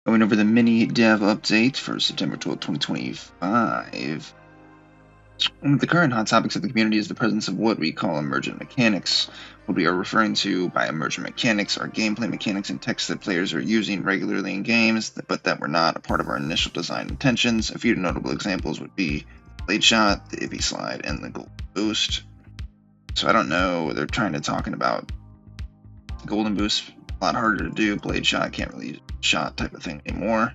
Going over the mini dev update for September 12, 2025. One of the current hot topics of the community is the presence of what we call emergent mechanics. What we are referring to by emergent mechanics are gameplay mechanics and texts that players are using regularly in games, but that were not a part of our initial design intentions. A few notable examples would be Blade Shot, the Ippy Slide, and the Golden Boost. So I don't know, they're talking about Golden Boost, a lot harder to do. Blade Shot, can't really use shot type of thing anymore.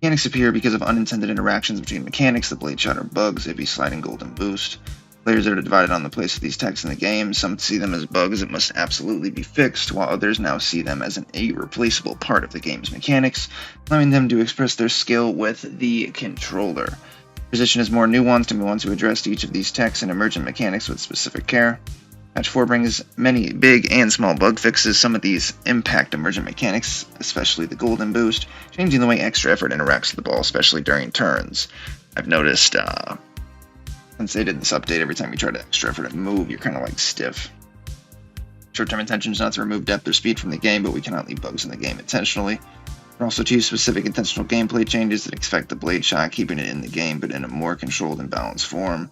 Mechanics appear because of unintended interactions between mechanics. The Blade Shot are bugs, Ippy Slide, and Golden Boost. Players are divided on the place of these texts in the game. Some see them as bugs that must absolutely be fixed, while others now see them as an irreplaceable part of the game's mechanics, allowing them to express their skill with the controller. The position is more nuanced, and we want to address each of these texts and emergent mechanics with specific care. Patch 4 brings many big and small bug fixes. Some of these impact emergent mechanics, especially the Golden Boost, changing the way extra effort interacts with the ball, especially during turns. I've noticed, since they did this update, every time you try to extra effort and move, you're kind of like stiff. Short-term intention is not to remove depth or speed from the game, but we cannot leave bugs in the game intentionally. There are also two specific intentional gameplay changes that affect the Blade Shot, keeping it in the game, but in a more controlled and balanced form.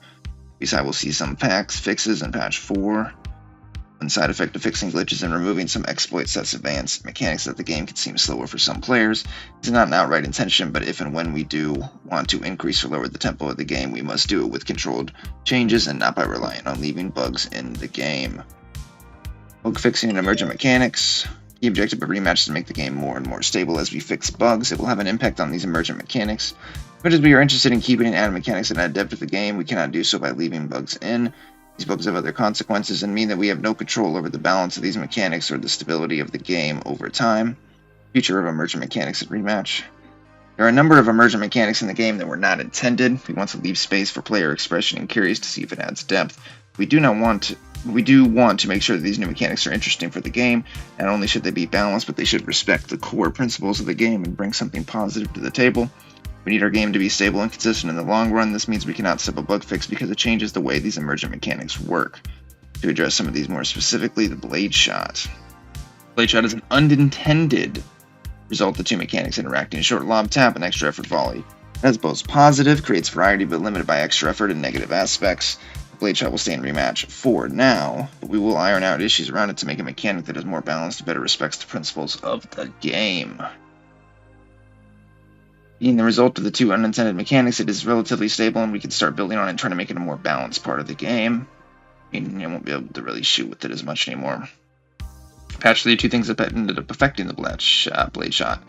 Besides, we'll see some fixes in patch 4. One side effect of fixing glitches and removing some exploit sets advanced mechanics that the game can seem slower for some players. This is not an outright intention, but if and when we do want to increase or lower the tempo of the game, we must do it with controlled changes and not by relying on leaving bugs in the game. Bug fixing and emergent mechanics. The objective of Rematch is to make the game more and more stable. As we fix bugs, it will have an impact on these emergent mechanics. But as we are interested in keeping and adding mechanics that add depth to the game, we cannot do so by leaving bugs in. These bugs have other consequences and mean that we have no control over the balance of these mechanics or the stability of the game over time. Future of emergent mechanics at Rematch. There are a number of emergent mechanics in the game that were not intended. We want to leave space for player expression and curious to see if it adds depth. We do want to make sure that these new mechanics are interesting for the game. Not only should they be balanced, but they should respect the core principles of the game and bring something positive to the table. We need our game to be stable and consistent in the long run. This means we cannot skip a bug fix because it changes the way these emergent mechanics work. To address some of these more specifically, the Blade Shot. Blade Shot is an unintended result of two mechanics interacting: a short lob tap and extra effort volley. It has both positive, creates variety, but limited by extra effort, and negative aspects. The Blade Shot will stay in Rematch for now, but we will iron out issues around it to make a mechanic that is more balanced and better respects the principles of the game. Being the result of the two unintended mechanics, it is relatively stable, and we can start building on it and trying to make it a more balanced part of the game. I mean, you won't be able to really shoot with it as much anymore. Patch 3, two things that ended up affecting the Blade Shot.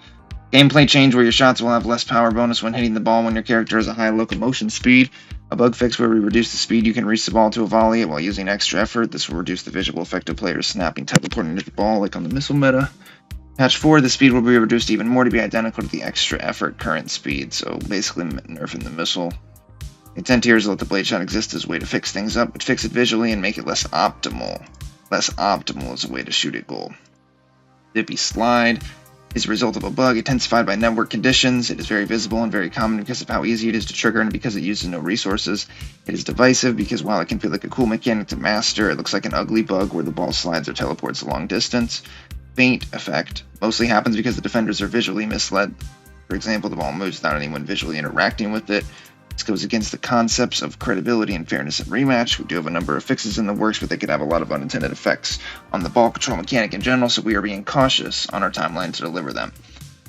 Gameplay change where your shots will have less power bonus when hitting the ball when your character has a high locomotion speed. A bug fix where we reduce the speed you can reach the ball to a volley while using extra effort. This will reduce the visual effect of players snapping, teleporting to the ball like on the missile meta. Patch 4, the speed will be reduced even more to be identical to the extra effort current speed, so basically nerfing the missile. The intent here is to let the Blade Shot exist as a way to fix things up, but fix it visually and make it less optimal. Less optimal as a way to shoot at goal. The Ippy Slide is a result of a bug intensified by network conditions. It is very visible and very common because of how easy it is to trigger and because it uses no resources. It is divisive because while it can feel like a cool mechanic to master, it looks like an ugly bug where the ball slides or teleports a long distance. Faint effect mostly happens because the defenders are visually misled. For example, the ball moves without anyone visually interacting with it. This goes against the concepts of credibility and fairness in Rematch. We do have a number of fixes in the works, but they could have a lot of unintended effects on the ball control mechanic in general, so we are being cautious on our timeline to deliver them.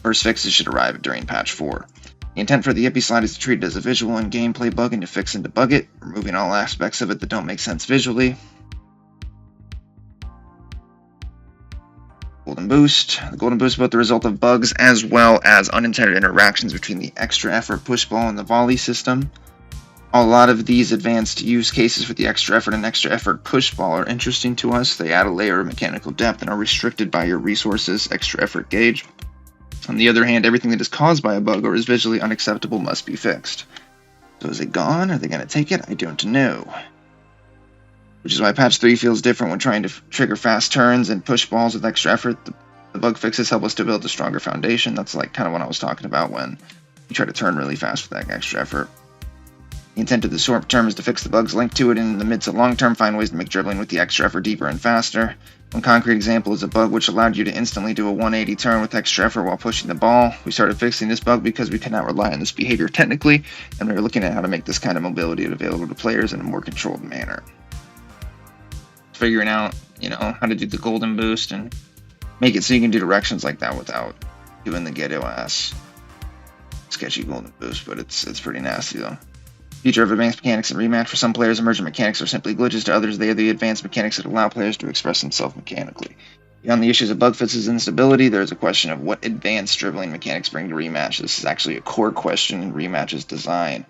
First fixes should arrive during patch 4. The intent for the Ippy Slide is to treat it as a visual and gameplay bug and to fix and debug it, removing all aspects of it that don't make sense visually. Golden Boost. The Golden Boost is both the result of bugs as well as unintended interactions between the extra effort push ball and the volley system. A lot of these advanced use cases for the extra effort and extra effort push ball are interesting to us. They add a layer of mechanical depth and are restricted by your resources extra effort gauge. On the other hand, everything that is caused by a bug or is visually unacceptable must be fixed. So is it gone? Are they going to take it? I don't know. Which is why patch 3 feels different when trying to trigger fast turns and push balls with extra effort. The bug fixes help us to build a stronger foundation. That's like kind of what I was talking about when you try to turn really fast with that extra effort. The intent of the short term is to fix the bugs linked to it, and in the mid to long term, find ways to make dribbling with the extra effort deeper and faster. One concrete example is a bug which allowed you to instantly do a 180 turn with extra effort while pushing the ball. We started fixing this bug because we could not rely on this behavior technically, and we were looking at how to make this kind of mobility available to players in a more controlled manner. Figuring out, how to do the golden boost and make it so you can do directions like that without doing the ghetto ass sketchy golden boost, but it's pretty nasty though. Future of advanced mechanics and rematch. For some players, emergent mechanics are simply glitches. To others, they are the advanced mechanics that allow players to express themselves mechanically. Beyond the issues of bug fixes and instability, there is a question of what advanced dribbling mechanics bring to rematch. This is actually a core question in rematch's design.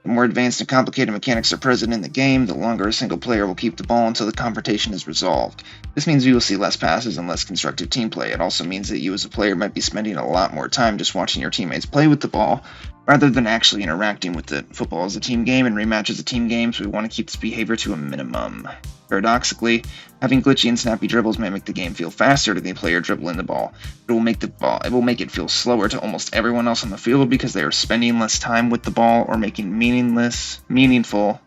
The more advanced and complicated mechanics are present in the game, the longer a single player will keep the ball until the confrontation is resolved. This means we will see less passes and less constructive team play. It also means that you as a player might be spending a lot more time just watching your teammates play with the ball, rather than actually interacting with it. Football is a team game, and rematch is a team game, so we want to keep this behavior to a minimum. Paradoxically, having glitchy and snappy dribbles may make the game feel faster to the player dribbling the ball. It will make it feel slower to almost everyone else on the field because they are spending less time with the ball or making meaningful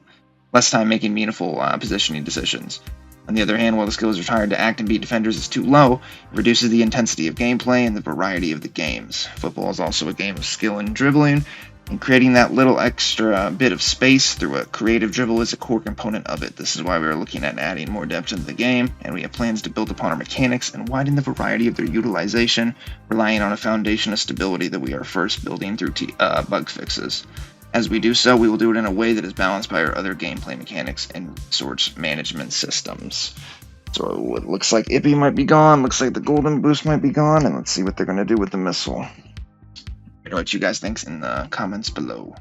positioning decisions. On the other hand, while the skill is required to act and beat defenders is too low, it reduces the intensity of gameplay and the variety of the games. Football is also a game of skill and dribbling, and creating that little extra bit of space through a creative dribble is a core component of it. This is why we are looking at adding more depth into the game, and we have plans to build upon our mechanics and widen the variety of their utilization, relying on a foundation of stability that we are first building through bug fixes. As we do so, we will do it in a way that is balanced by our other gameplay mechanics and resource management systems. So it looks like Ippy might be gone, looks like the golden boost might be gone, and let's see what they're going to do with the missile. Let me know what you guys think in the comments below.